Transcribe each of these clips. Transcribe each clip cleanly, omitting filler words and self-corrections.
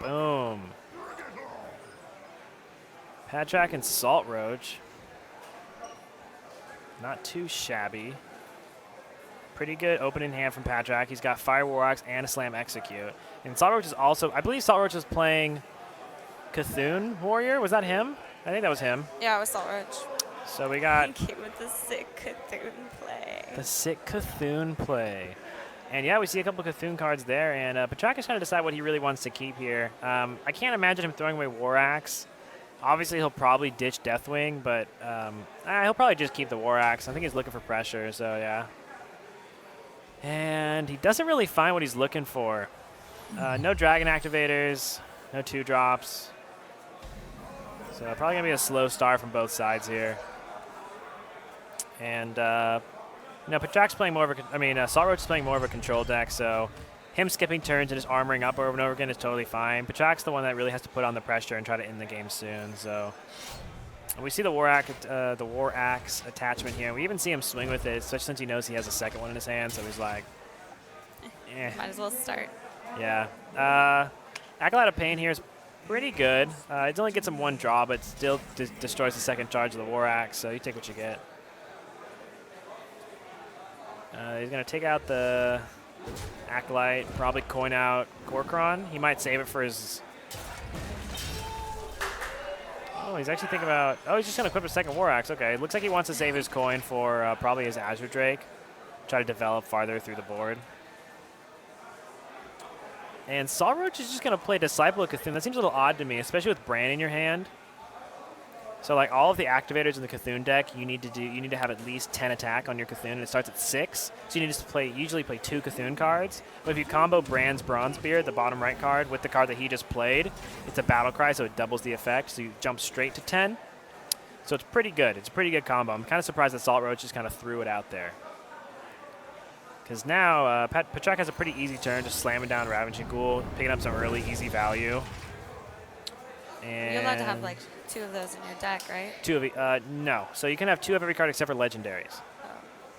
Boom. Patraic and Saltroach. Not too shabby. Pretty good opening hand from Patraic. He's got Fire Warlocks and a Slam Execute. And Saltroach is also, I believe Saltroach was playing Cthulhu Warrior. Was that him? I think that was him. Yeah, it was Saltroach. So we got He came with the sick Cthulhu play. the sick Cthulhu play. And yeah, we see a couple Cthulhu cards there. And Patraic is trying to decide what he really wants to keep here. I can't imagine him throwing away War Axe. Obviously, he'll probably ditch Deathwing, but he'll probably just keep the War Axe. I think he's looking for pressure, so yeah. And he doesn't really find what he's looking for. No Dragon Activators, no 2-drops. So probably going to be a slow start from both sides here. And, Patraic's playing more of a, Saltroach is playing more of a control deck, so him skipping turns and just armoring up over and over again is totally fine. Patraic's the one that really has to put on the pressure and try to end the game soon, so. And we see the War Axe attachment here. We even see him swing with it, especially since he knows he has a second one in his hand, so he's like, eh. Might as well start. Yeah. Acolyte of Pain here is pretty good. It only gets him 1 draw, but still destroys the second charge of the War Axe, so you take what you get. He's going to take out the Acolyte, probably coin out Gorkron. He might save it for his... Oh, he's actually thinking about... Oh, he's just going to equip a second War Axe. Okay, looks like he wants to save his coin for probably his Azure Drake. Try to develop farther through the board. And Saltroach is just going to play Disciple of Cthulhu. That seems a little odd to me, especially with Bran in your hand. So, like, all of the activators in the Cthulhu deck, you need to have at least 10 attack on your Cthulhu, and it starts at 6. So you need to usually play 2 Cthulhu cards. But if you combo Bran's Bronzebeard, the bottom right card, with the card that he just played, it's a battle cry, so it doubles the effect. So you jump straight to 10. So it's pretty good. It's a pretty good combo. I'm kind of surprised that Saltroach just kind of threw it out there. Because now Patraic has a pretty easy turn, just slamming down Ravaging Ghoul, picking up some early easy value. And You're allowed to have like 2 of those in your deck, right? 2 of no. So you can have 2 of every card except for legendaries. Oh.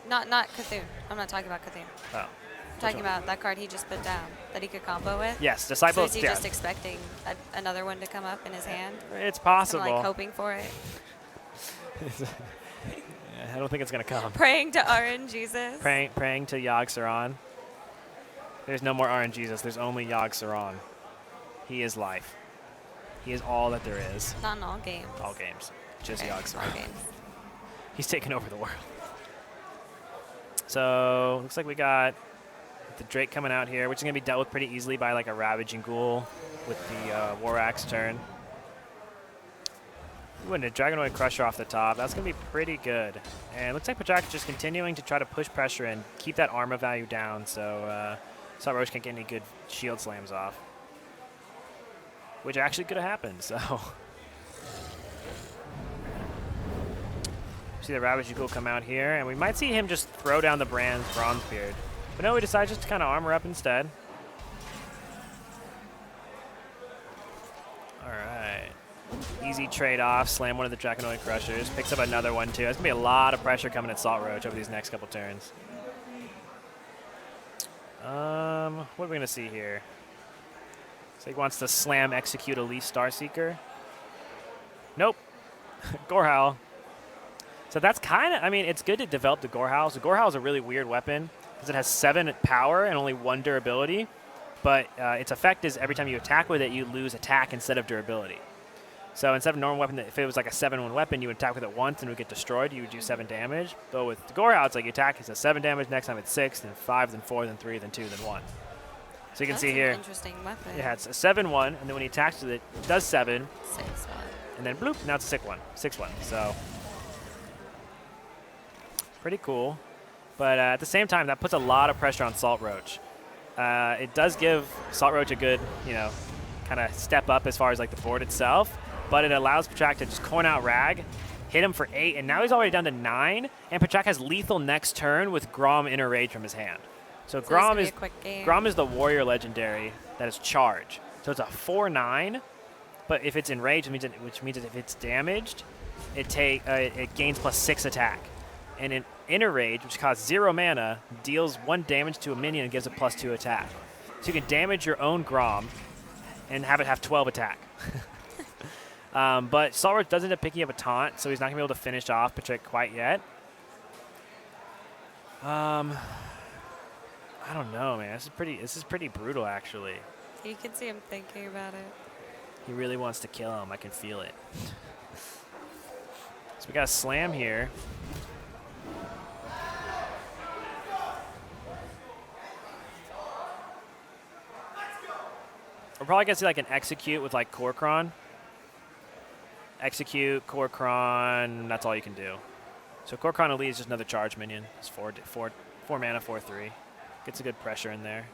Not Cthulhu. I'm not talking about Cthulhu. Oh. I'm talking about that card he just put down that he could combo with. Yes, Disciple. So is he just expecting another one to come up in his hand? It's possible. Kind of like hoping for it. I don't think it's gonna come. Praying to RNGesus. Praying to Yogg-Saron. There's no more RNGesus. There's only Yogg-Saron. He is life. He is all that there is. Not in all games. All games. Just Okay, Yogg-Saron. all games. He's taken over the world. So looks like we got the Drake coming out here, which is gonna be dealt with pretty easily by like a Ravaging Ghoul with the War Axe turn. Ooh, and a Dragonoid Crusher off the top. That's going to be pretty good. And it looks like Patraic just continuing to try to push pressure and keep that armor value down so Saltroach can't get any good shield slams off. Which actually could have happened, so. See the Ravaging Ghoul come out here, and we might see him just throw down the Bran's Bronzebeard. But no, he decides just to kind of armor up instead. All right. Easy trade-off, slam one of the Draconoid Crushers, picks up another one too. There's going to be a lot of pressure coming at Saltroach over these next couple turns. What are we going to see here? So he wants to slam execute Elise Starseeker. Nope. Gorehowl. So that's kind of, it's good to develop the Gorehowl. So Gorehowl is a really weird weapon because it has 7 power and only 1 durability. But its effect is every time you attack with it, you lose attack instead of durability. So instead of a normal weapon, if it was like a 7-1 weapon, you would attack with it once and it would get destroyed. You would do 7 damage. But with the Gorehowl, it's like you attack, it's a 7 damage. Next time it's 6, then 5, then 4, then 3, then 2, then 1. So you can see here. That's an interesting weapon. Yeah, it's a 7-1, and then when he attacks with it, it does 7. 6-1. And then bloop, now it's a 6-1. 6-1. So pretty cool. But at the same time, that puts a lot of pressure on Saltroach. It does give Saltroach a good, kind of step up as far as like the board itself. But it allows Patraic to just coin out Rag, hit him for 8, and now he's already down to 9. And Patraic has lethal next turn with Grom Inner Rage from his hand. So Grom is the warrior legendary that is charge. So it's a 4/9, but if it's enraged, which means if it's damaged, it gains +6 attack. And in Inner Rage, which costs 0 mana, deals 1 damage to a minion and gives a +2 attack. So you can damage your own Grom, and have it have 12 attack. But Saltroach does end up picking up a taunt, so he's not going to be able to finish off Patraic quite yet. I don't know, man. This is pretty brutal, actually. You can see him thinking about it. He really wants to kill him. I can feel it. So we got a slam here. We're probably going to see like an execute with like Korkron. Execute, Korkron, that's all you can do. So Korkron Elite is just another charge minion. It's 4 mana, 4/3. Gets a good pressure in there.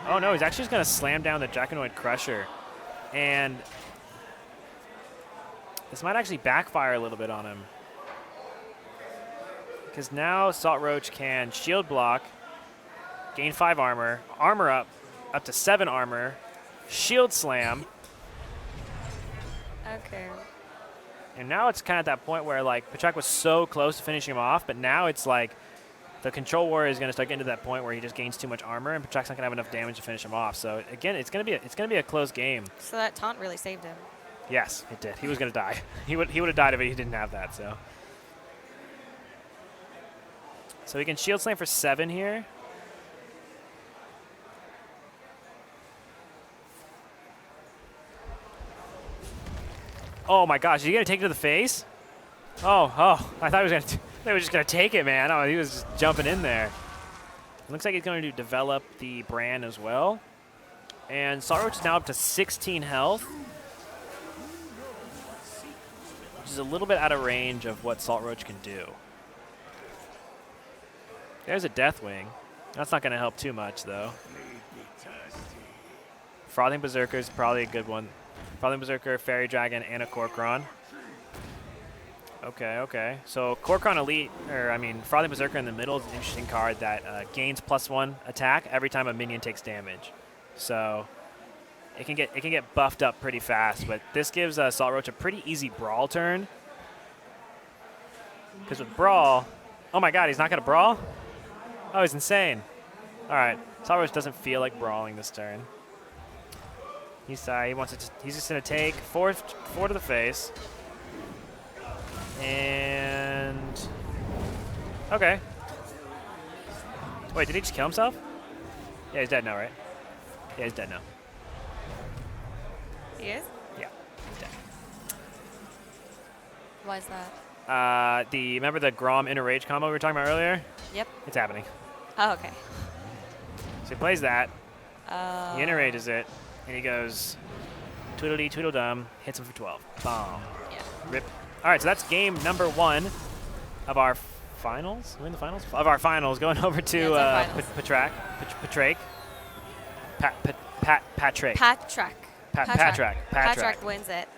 Oh no, he's actually just going to slam down the Draconoid Crusher. And this might actually backfire a little bit on him. Because now Saltroach can shield block, gain 5 armor, armor up to 7 armor, shield slam. Okay. And now it's kind of at that point where like Patraic was so close to finishing him off, but now it's like the Control Warrior is going to start getting to that point where he just gains too much armor, and Patraic's not going to have enough damage to finish him off. So again, it's going to be a close game. So that taunt really saved him. Yes, it did. He was going to die. He would have died if he didn't have that. So he can shield slam for 7 here. Oh my gosh, is he gonna take it to the face? Oh, I thought he was just gonna take it, man. Oh, he was just jumping in there. It looks like he's going to develop the brand as well. And Saltroach is now up to 16 health, which is a little bit out of range of what Saltroach can do. There's a Deathwing. That's not gonna help too much though. Frothing Berserker is probably a good one. Frothing Berserker, Fairy Dragon, and a Korkron. Okay. So Korkron Elite, Frothing Berserker in the middle is an interesting card that gains +1 attack every time a minion takes damage. So it can get buffed up pretty fast, but this gives Saltroach a pretty easy Brawl turn. Because with Brawl, oh my god, he's not going to Brawl? Oh, he's insane. All right, Saltroach doesn't feel like brawling this turn. He's just gonna take 4 to the face. And okay. Wait, did he just kill himself? Yeah, he's dead now, right? Yeah, he's dead now. He is? Yeah, he's dead. Why is that? Remember the Grom Inner Rage combo we were talking about earlier? Yep. It's happening. Oh, okay. So he plays that. He Inner Rages it. And he goes Tweedledee Tweedledum, hits him for 12. Bomb. Yeah. Rip. All right, so that's game number 1 of our finals. We're in the finals? Of our finals, going over to Patraic. Patraic. Patraic wins it.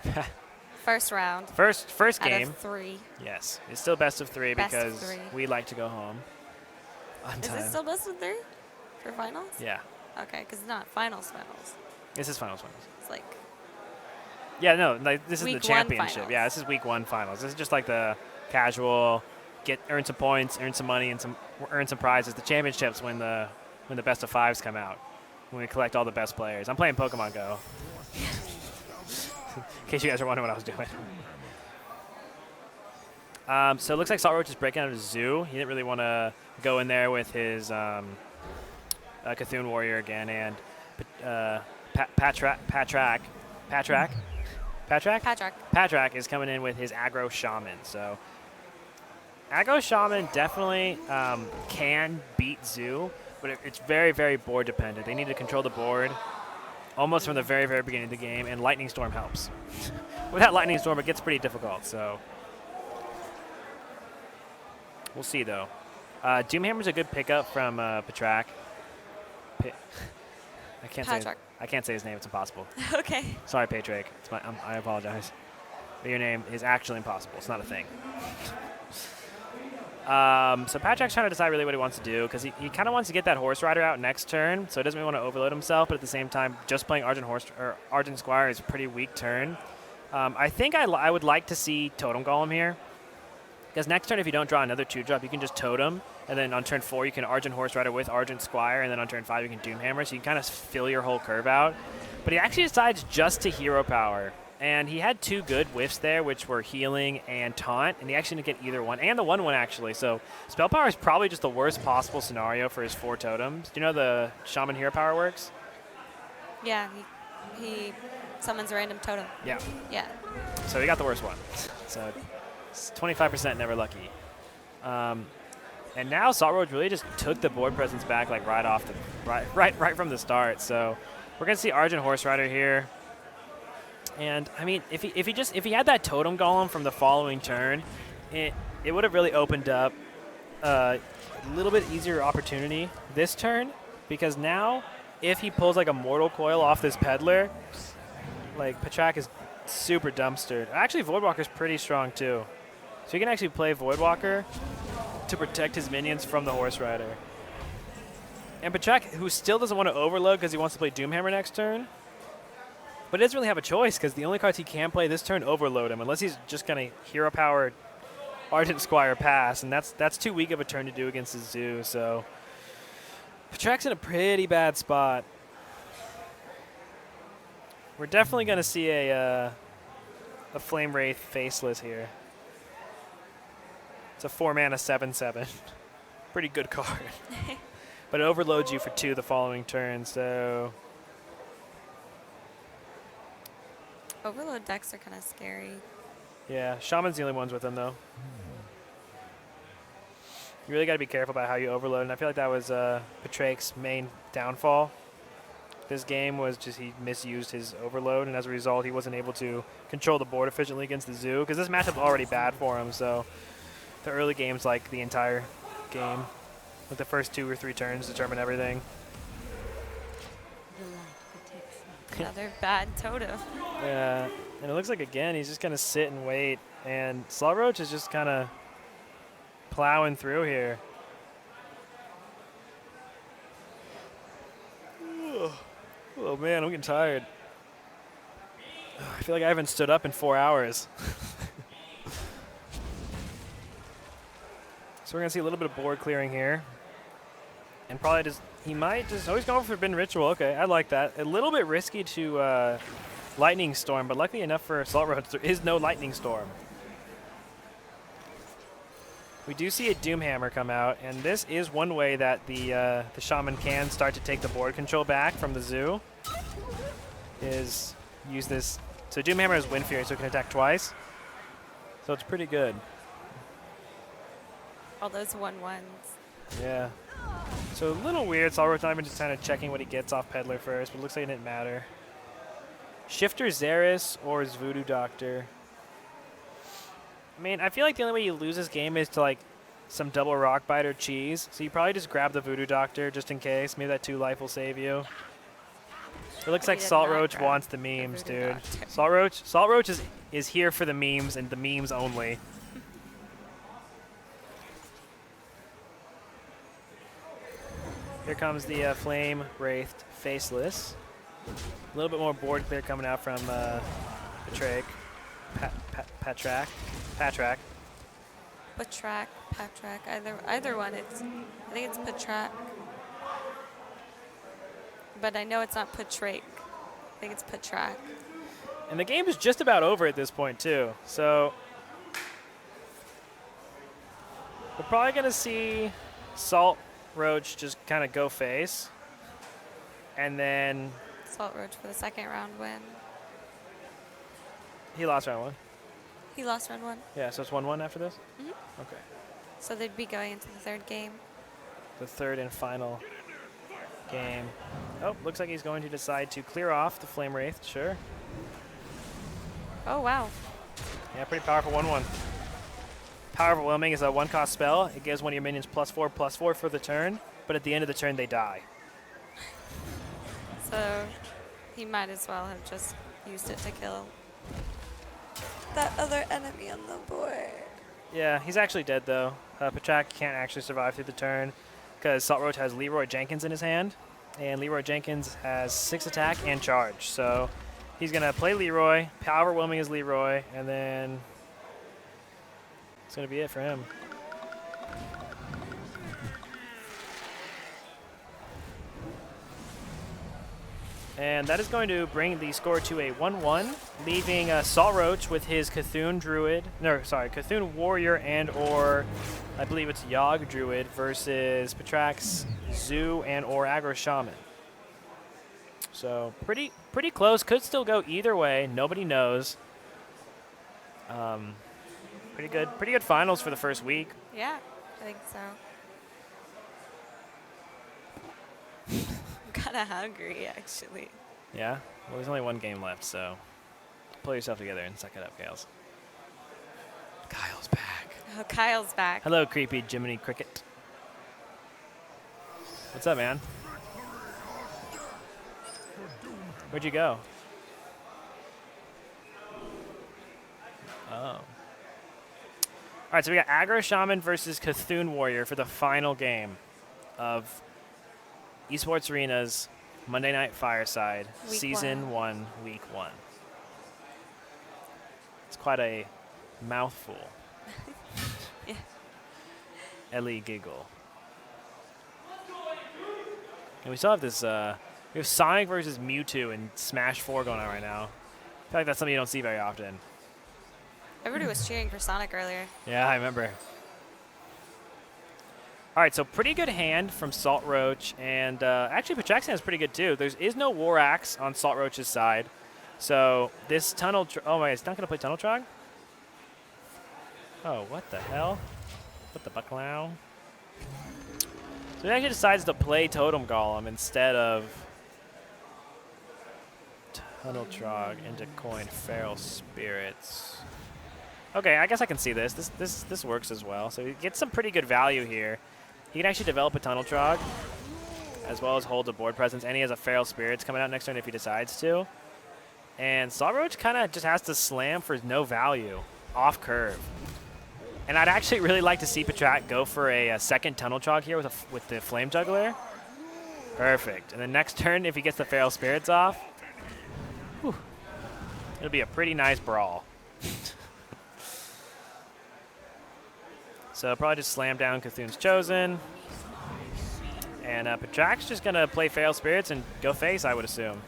First round. First game. Out of 3. Yes. It's still best of 3 Best of because 3. we like to go home on Is time. it still best of 3 for finals? Yeah. Okay, because it's not finals. This is finals. It's like yeah, no, like this is the week 1 championship. finals. Yeah, this is week 1 finals. This is just like the casual, earn some points, earn some money, and earn some prizes. The championships when the best of 5s come out, when we collect all the best players. I'm playing Pokemon Go. In case you guys are wondering what I was doing. So it looks like Saltroach is breaking out of his zoo. He didn't really want to go in there with his Cthulhu Warrior again, and Patraic is coming in with his Aggro Shaman. So Aggro Shaman definitely can beat Zoo, but it's very, very board dependent. They need to control the board almost from the very, very beginning of the game, and Lightning Storm helps. Without Lightning Storm, it gets pretty difficult. So we'll see, though. Doomhammer's a good pickup from Patraic. I can't say his name. It's impossible. okay. Sorry, Patraic. I apologize. But your name is actually impossible. It's not a thing. So Patraic's trying to decide really what he wants to do because he kind of wants to get that Horse Rider out next turn, so he doesn't really want to overload himself. But at the same time, just playing Argent Squire is a pretty weak turn. I think I would like to see Totem Golem here. Because next turn, if you don't draw another 2-drop, you can just Totem, and then on turn 4, you can Argent Horse Rider with Argent Squire, and then on turn 5, you can Doomhammer, so you can kind of fill your whole curve out. But he actually decides just to Hero Power, and he had 2 good whiffs there, which were Healing and Taunt, and he actually didn't get either one, and the 1/1 actually. So Spell Power is probably just the worst possible scenario for his 4 totems. Do you know the Shaman Hero Power works? Yeah, he summons a random totem. Yeah. Yeah. So he got the worst one. So it's 25% never lucky. And now Saltroach really just took the board presence back like right off the right from the start. So we're gonna see Argent Horse Rider here. And I mean, if he had that Totem Golem from the following turn, it would have really opened up a little bit easier opportunity this turn, because now if he pulls like a Mortal Coil off this Peddler, like Patraic is super dumpstered. Actually, Voidwalker's pretty strong too. So he can actually play Voidwalker to protect his minions from the Horse Rider. And Patraic, who still doesn't want to overload because he wants to play Doomhammer next turn, but he doesn't really have a choice because the only cards he can play this turn overload him, unless he's just going to Hero Power Argent Squire pass, and that's too weak of a turn to do against the Zoo. So Patraic's in a pretty bad spot. We're definitely going to see a Flame Wraith Faceless here. It's a 4-mana 7/7. Pretty good card. But it overloads you for 2 the following turn, so... Overload decks are kind of scary. Yeah, Shaman's the only ones with him, though. You really got to be careful about how you overload, and I feel like that was Patraic's main downfall. This game was just he misused his overload, and as a result, he wasn't able to control the board efficiently against the Zoo, because this matchup's already bad for him, so... The early games, like the entire game, with the first 2 or 3 turns determine everything. Another bad totem. Yeah, and it looks like, again, he's just going to sit and wait. And Saltroach is just kind of plowing through here. Oh, man, I'm getting tired. I feel like I haven't stood up in 4 hours. So we're going to see a little bit of board clearing here. And probably just, he might just, oh, he's going for Forbidden Ritual. Okay, I like that. A little bit risky to Lightning Storm, but luckily enough for Saltroach, there is no Lightning Storm. We do see a Doomhammer come out, and this is one way that the Shaman can start to take the board control back from the Zoo, is use this. So Doomhammer has Wind Fury, so it can attack twice. So it's pretty good. All those 1/1s. Yeah. So a little weird. Saltroach not even just kind of checking what he gets off Peddler first, but it looks like it didn't matter. Shifter Xeris or his Voodoo Doctor. I mean, I feel like the only way you lose this game is to like some double Rock Bite or Cheese. So you probably just grab the Voodoo Doctor just in case. Maybe that 2 life will save you. It looks like Saltroach wants the memes, dude. Saltroach is here for the memes and the memes only. Here comes the Flame Wraith Faceless. A little bit more board clear coming out from Patraic. Patraic. Patraic, either one. I think it's Patraic. But I know it's not Patraic. I think it's Patraic. And the game is just about over at this point, too. So we're probably going to see Saltroach just kind of go face. And then Saltroach for the second round win. He lost round 1. He lost round 1. Yeah, so it's 1-1 after this? Mm-hmm. Okay. So they'd be going into the third game. The third and final game. Oh, looks like he's going to decide to clear off the Flame Wraith. Sure. Oh, wow. Yeah, pretty powerful 1-1. Power Overwhelming is a 1-cost spell. It gives one of your minions +4/+4 for the turn, but at the end of the turn, they die. So he might as well have just used it to kill that other enemy on the board. Yeah, he's actually dead, though. Patraic can't actually survive through the turn because Saltroach has Leroy Jenkins in his hand, and Leroy Jenkins has 6 attack and charge. So he's going to play Leroy, Power Overwhelming is Leroy, and then That's going to be it for him. And that is going to bring the score to a 1-1, leaving Saltroach with his Cthulhu Druid, no, sorry, Cthulhu Warrior and/or I believe it's Yogg Druid versus Patrac's Zoo and/or Aggro Shaman. So pretty close. Could still go either way. Nobody knows. Pretty good finals for the first week. Yeah, I think so. I'm kind of hungry, actually. Yeah? Well, there's only one game left, so pull yourself together and suck it up, Gales. Kyle's back. Oh, Kyle's back. Hello, creepy Jiminy Cricket. What's up, man? Where'd you go? Oh. All right, so we got Aggro Shaman versus Cthulhu Warrior for the final game of Esports Arena's Monday Night Fireside, Season 1, Week 1. It's quite a mouthful. Yeah. Ellie giggle. And we still have this, we have Sonic versus Mewtwo in Smash 4 going on right now. I feel like that's something you don't see very often. Everybody was cheering for Sonic earlier. Yeah, I remember. All right, so pretty good hand from Saltroach, and actually Patraic is pretty good too. There is no War Axe on Saltroach's side, so this Tunnel... oh my, it's not going to play Tunnel Trog? Oh, what the hell? What the bucklow? So he actually decides to play Totem Golem instead of Tunnel Trog into coin Feral Spirits. Okay, I guess I can see this. This works as well. So he gets some pretty good value here. He can actually develop a Tunnel Trog, as well as hold a board presence, and he has a Feral Spirits coming out next turn if he decides to. And Saltroach kind of just has to slam for no value, off curve. And I'd actually really like to see Patraic go for a second Tunnel Trog here with the Flame Juggler. Perfect. And then next turn, if he gets the Feral Spirits off, whew, it'll be a pretty nice brawl. So probably just slam down Cthulhu's Chosen. And Patraic's just going to play Feral Spirits and go face, I would assume.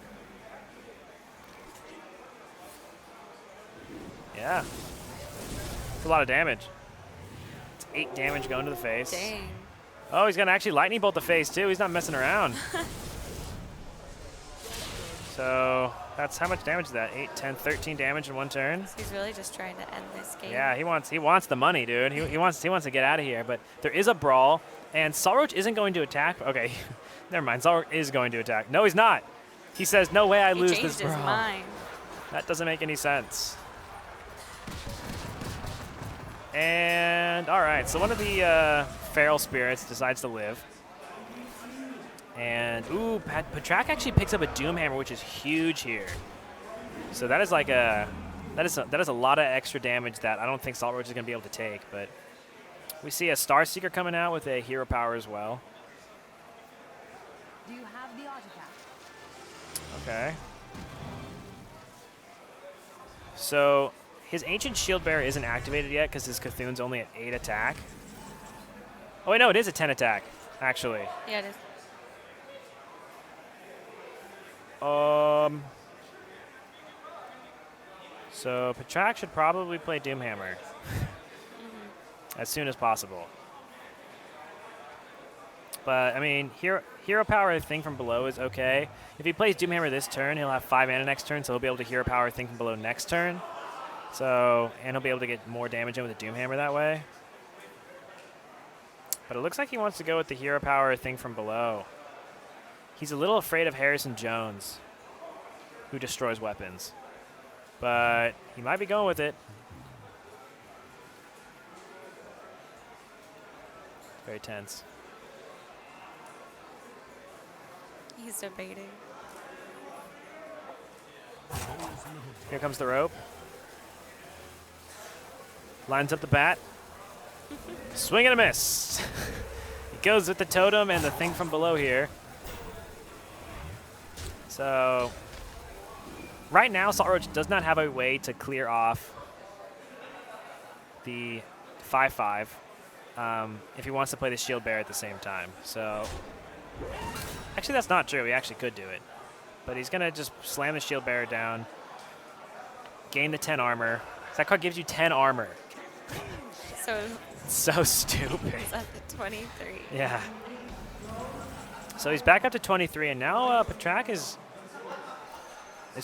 Yeah. It's a lot of damage. It's 8 damage going to the face. Dang. Oh, he's going to actually Lightning Bolt the face, too. He's not messing around. So that's how much damage is that? 8, 10, 13 damage in one turn. So he's really just trying to end this game. Yeah, he wants the money, dude. He wants to get out of here. But there is a brawl, and Saltroach isn't going to attack. Okay, never mind. Saltroach is going to attack. No, he's not. He says, "No way, I lose this brawl." He changed his mind. That doesn't make any sense. And all right, so one of the Feral Spirits decides to live. And, ooh, Patraic actually picks up a Doomhammer, which is huge here. So that is like that is a lot of extra damage that I don't think Saltroach is going to be able to take. But we see a Starseeker coming out with a Hero Power as well. Do you have the artifact? Okay. So his Ancient Shield Bearer isn't activated yet because his Cthulhu's only at 8 attack. Oh, wait, no, it is a 10 attack, actually. Yeah, it is. So Patraic should probably play Doomhammer as soon as possible. But, I mean, Hero Power Thing from Below is okay. If he plays Doomhammer this turn, he'll have 5 mana next turn, so he'll be able to Hero Power Thing from Below next turn. So, and he'll be able to get more damage in with the Doomhammer that way. But it looks like he wants to go with the Hero Power Thing from Below. He's a little afraid of Harrison Jones, who destroys weapons. But he might be going with it. Very tense. He's debating. Here comes the rope. Lines up the bat. Swing and a miss. He goes with the totem and the thing from below here. So right now, Saltroach does not have a way to clear off the 5/5 if he wants to play the shield bear at the same time. So actually, that's not true. He actually could do it. But he's going to just slam the shield bearer down, gain the 10 armor. That card gives you 10 armor. So stupid. He's up to 23. Yeah. So he's back up to 23, and now Patraic is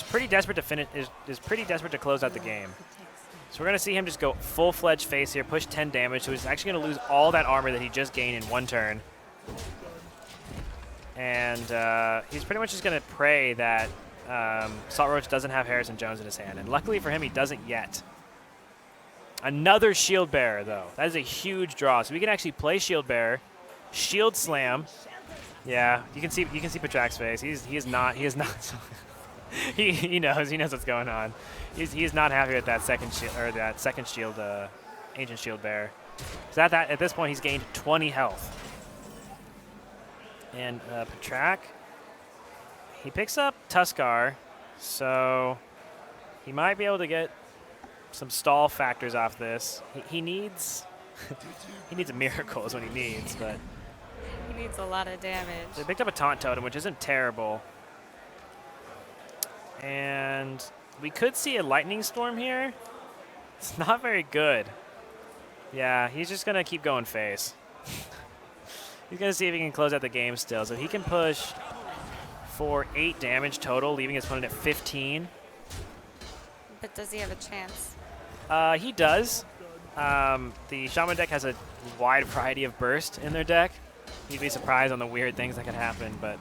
pretty desperate to finish. Is pretty desperate to close out the game. So we're gonna see him just go full-fledged face here, push 10 damage. So he's actually gonna lose all that armor that he just gained in one turn. And he's pretty much just gonna pray that Saltroach doesn't have Harrison Jones in his hand, and luckily for him, he doesn't yet. Another shield bearer though. That is a huge draw. So we can actually play shield bearer, shield slam. Yeah, you can see Patraic's face. He is not he knows what's going on. He's not happy with that second shield ancient shield bearer. So at this point he's gained 20 health. And Patraic, he picks up Tuskar, so he might be able to get some stall factors off this. He needs he needs a miracle is what he needs, but he needs a lot of damage. they picked up a taunt totem, which isn't terrible. And we could see a lightning storm here. It's not very good. Yeah, he's just gonna keep going face. He's gonna see if he can close out the game still. So he can push for 8 damage total, leaving his opponent at 15. But does he have a chance? He does. The Shaman deck has a wide variety of burst in their deck. You'd be surprised on the weird things that can happen, but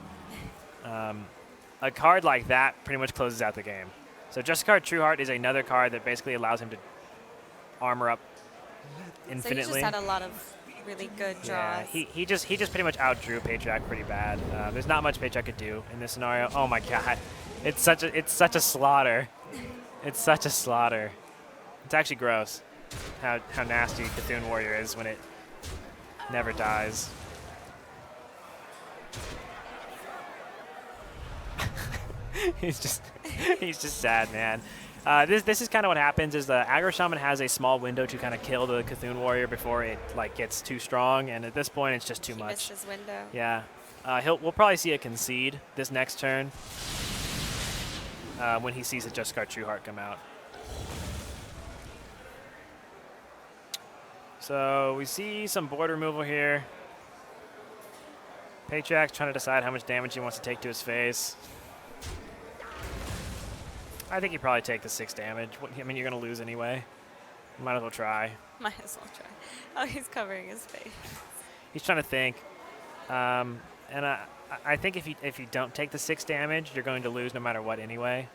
a card like that pretty much closes out the game. So Justicar Trueheart is another card that basically allows him to armor up infinitely. So he just had a lot of really good draws. Yeah, he just pretty much outdrew Patraic pretty bad. There's not much Patraic could do in this scenario. Oh my god, it's such a slaughter. It's such a slaughter. It's actually gross how nasty Cthulhu Warrior is when it never dies. he's just sad, man. This is kind of what happens is the aggro shaman has a small window to kind of kill the Cthulhu Warrior before it gets too strong, and at this point it's just too much. Missed his window. Yeah, we'll probably see a concede this next turn when he sees the Justicar Trueheart come out. So we see some board removal here. Patraic's trying to decide how much damage he wants to take to his face. I think he'd probably take the 6 damage. I mean, you're going to lose anyway. You might as well try. Might as well try. Oh, he's covering his face. He's trying to think. And I think if you don't take the 6 damage, you're going to lose no matter what anyway.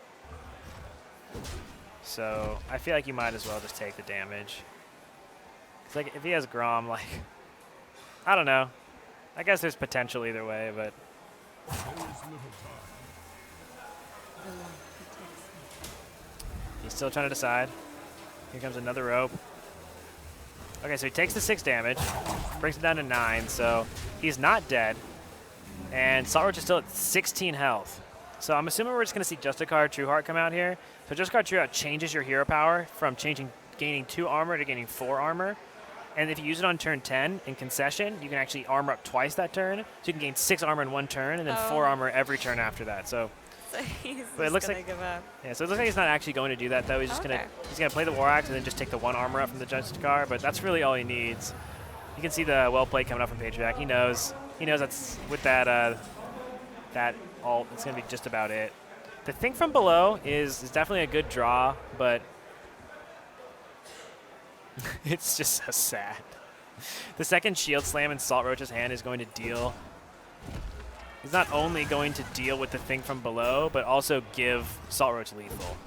So I feel like you might as well just take the damage. It's like if he has Grom, I don't know. I guess there's potential either way, but he's still trying to decide. Here comes another rope. Okay, so he takes the 6 damage, brings it down to 9, so he's not dead. And Saltroach is still at 16 health. So I'm assuming we're just going to see Justicar Trueheart come out here. So Justicar Trueheart changes your hero power from gaining 2 armor to gaining 4 armor. And if you use it on turn 10 in concession, you can actually armor up twice that turn. So you can gain 6 armor in one turn and then 4 armor every turn after that. So he's but it looks gonna like give up. Yeah, so it looks like he's not actually going to do that though. He's just gonna play the War Axe and then just take the 1 armor up from the Justicar, but that's really all he needs. You can see the well play coming up from Patraic. He knows that's with that ult, it's gonna be just about it. The thing from below is definitely a good draw, but it's just so sad. The second shield slam in Saltroach's hand is going to deal. He's not only going to deal with the thing from below, but also give Saltroach lethal.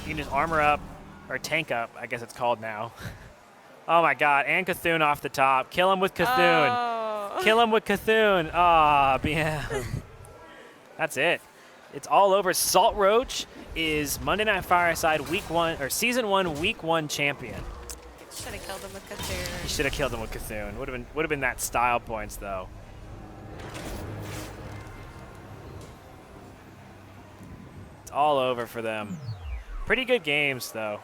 You can just armor up, or tank up, I guess it's called now. Oh my god, and Cthulhu off the top. Kill him with Cthulhu. Oh. Kill him with Cthulhu. Ah, BM. That's it. It's all over. Saltroach is Monday Night Fireside Season 1, Week 1 champion. Should have killed him with Cthulhu. He should have killed him with Cthulhu. Would have been that style points though. It's all over for them. Pretty good games, though.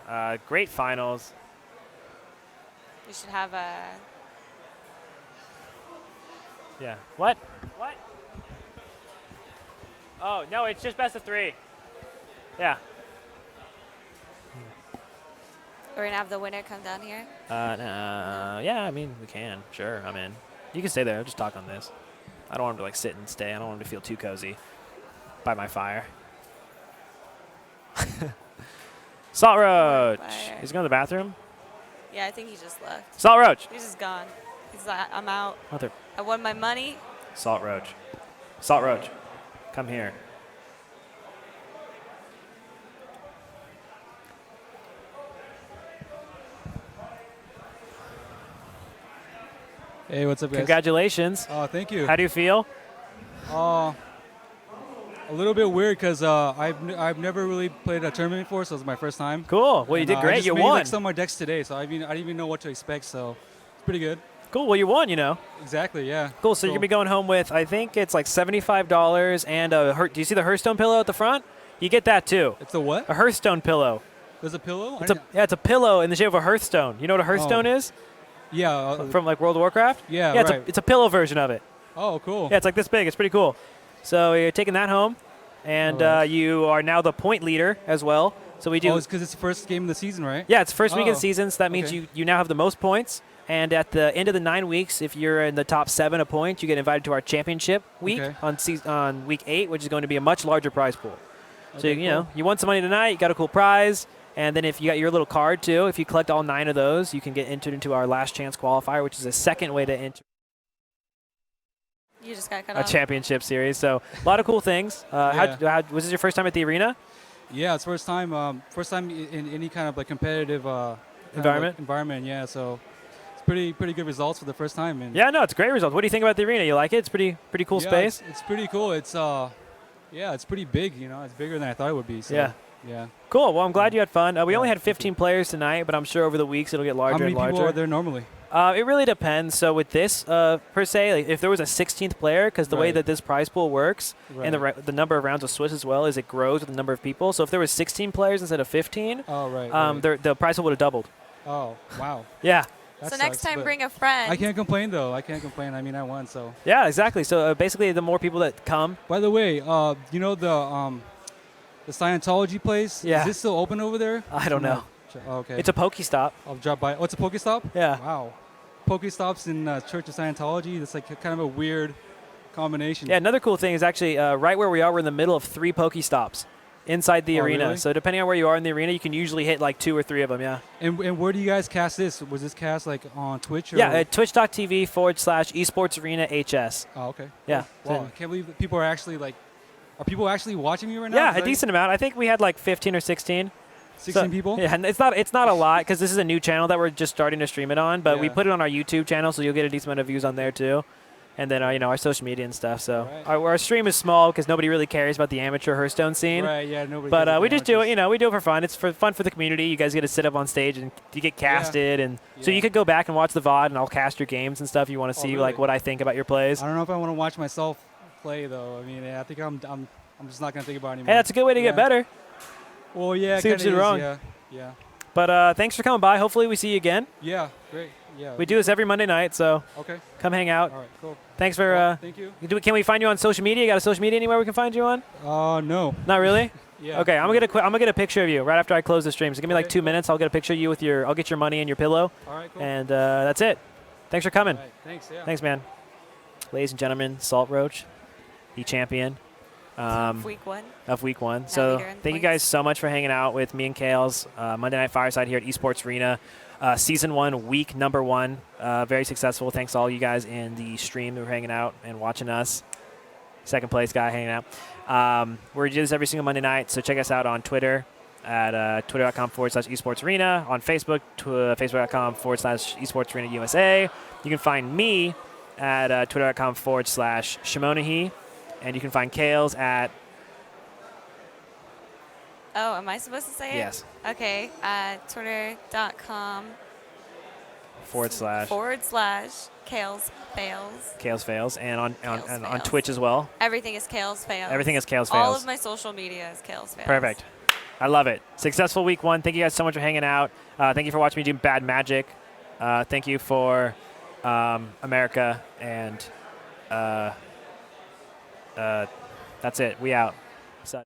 Great finals. We should have a. Yeah. What? What? Oh, no, it's just best of 3. Yeah. We're gonna have the winner come down here. Yeah, I mean, we can. Sure, I'm in. You can stay there. I'll just talk on this. I don't want him to like sit and stay. I don't want him to feel too cozy by my fire. Saltroach. He's going to the bathroom? Yeah, I think he just left. Saltroach. He's just gone. He's like, I'm out. Mother. I won my money. Saltroach. Saltroach. Come here. Hey, what's up, guys? Congratulations. Oh, thank you. How do you feel? A little bit weird because I've never really played a tournament before, so it's my first time. Cool. Well, you did I great. just You made, won. like, some of my decks today, so I didn't even know what to expect. So it's pretty good. Cool. Well, you won. You know. Exactly. Yeah. Cool. So you're gonna be going home with, I think it's like $75 and a. Do you see the Hearthstone pillow at the front? You get that too. It's a what? A Hearthstone pillow. There's a pillow? It's a pillow in the shape of a Hearthstone. You know what a Hearthstone is? Yeah. From like World of Warcraft? Yeah, yeah, right. It's a pillow version of it. Oh, cool. Yeah, it's like this big. It's pretty cool. So you're taking that home, and you are now the point leader as well. So we do. Oh, it's because it's the first game of the season, right? Yeah, it's first week of the season, so that means okay. you now have the most points. And at the end of the 9 weeks, if you're in the top 7 of points, you get invited to our championship week on week 8, which is going to be a much larger prize pool. So Okay, you know, you won some money tonight. You got a cool prize. And then if you got your little card, too, if you collect all 9 of those, you can get entered into our last chance qualifier, which is a second way to enter You just got cut a off. championship series. So a lot of cool things. How, was this your first time at the arena? Yeah, it's first time in any kind of like competitive environment. Yeah, so it's pretty good results for the first time. And Yeah, no, it's great results. What do you think about the arena? You like it? It's pretty cool space. It's pretty cool. It's it's pretty big. You know, it's bigger than I thought it would be. So, Yeah. Yeah. Cool. Well, I'm glad you had fun. We only had 15 players tonight, but I'm sure over the weeks it'll get larger How many and larger. people are there normally? It really depends. So with this, per se, like if there was a 16th player, because the way that this prize pool works and the number of rounds of Swiss as well is it grows with the number of people. So if there was 16 players instead of 15, the prize pool would have doubled. Oh, wow. Yeah. So next time, bring a friend. I can't complain, though. I can't complain. I mean, I won, so. Yeah, exactly. So basically, the more people that come. By the way, you know the Scientology place? Yeah. Is this still open over there? I don't know. Oh, okay. It's a Pokestop. I'll drop by. Oh, it's a Pokestop? Yeah. Wow. Pokestops in Church of Scientology. That's like kind of a weird combination. Yeah, another cool thing is actually right where we are, we're in the middle of 3 Pokestops inside the arena. Really? So depending on where you are in the arena, you can usually hit like 2 or 3 of them, yeah. And where do you guys cast this? Was this cast like on Twitch? Or Yeah, at twitch.tv/Esports Arena HS. Oh, okay. Yeah. Wow, I can't believe that people are actually like, are people actually watching me right now? Yeah, a decent amount. I think we had like 15 or 16. 16 people? Yeah, and it's not a lot because this is a new channel that we're just starting to stream it on, but we put it on our YouTube channel, so you'll get a decent amount of views on there too. And then our social media and stuff. So our stream is small because nobody really cares about the amateur Hearthstone scene. Right, yeah, nobody. But we just do it. We do it for fun. It's fun for the community. You guys get to sit up on stage and you get casted, and so you could go back and watch the VOD, and I'll cast your games and stuff. You want to see like what I think about your plays. I don't know if I want to watch myself play though. I mean, I think I'm just not gonna think about it anymore. Hey, that's a good way to get better. Well, yeah. See what you did wrong. Yeah. But thanks for coming by. Hopefully we see you again. Yeah, great. Yeah. We do this every Monday night, so come hang out. All right, cool. Thanks for. Thank you. Can we find you on social media? You got a social media anywhere we can find you on? No. Not really. Yeah. Okay, I'm gonna get a picture of you right after I close the stream. So give me like 2 minutes. I'll get a picture of you with I'll get your money and your pillow. All right, cool. And that's it. Thanks for coming. All right, thanks. Yeah. Thanks, man. Ladies and gentlemen, Saltroach, the champion. Week 1. Of week 1. So thank you guys so much for hanging out with me and Kales. Monday Night Fireside here at Esports Arena. Season 1, week number 1. Very successful. Thanks to all you guys in the stream who were hanging out and watching us. Second place guy hanging out. We do this every single Monday night, so check us out on Twitter at twitter.com/Esports Arena. On Facebook, facebook.com/Esports Arena USA. You can find me at twitter.com/Shimonahi. And you can find Kales at... Oh, am I supposed to say it? Yes. Okay, twitter.com // Kales Fails. Kales Fails. And on Fails. Twitch as well. Everything is Kales Fails. Everything is Kales Fails. All of my social media is Kales Fails. Perfect. I love it. Successful week 1. Thank you guys so much for hanging out. Thank you for watching me do bad magic. Thank you for America, and that's it. We out. So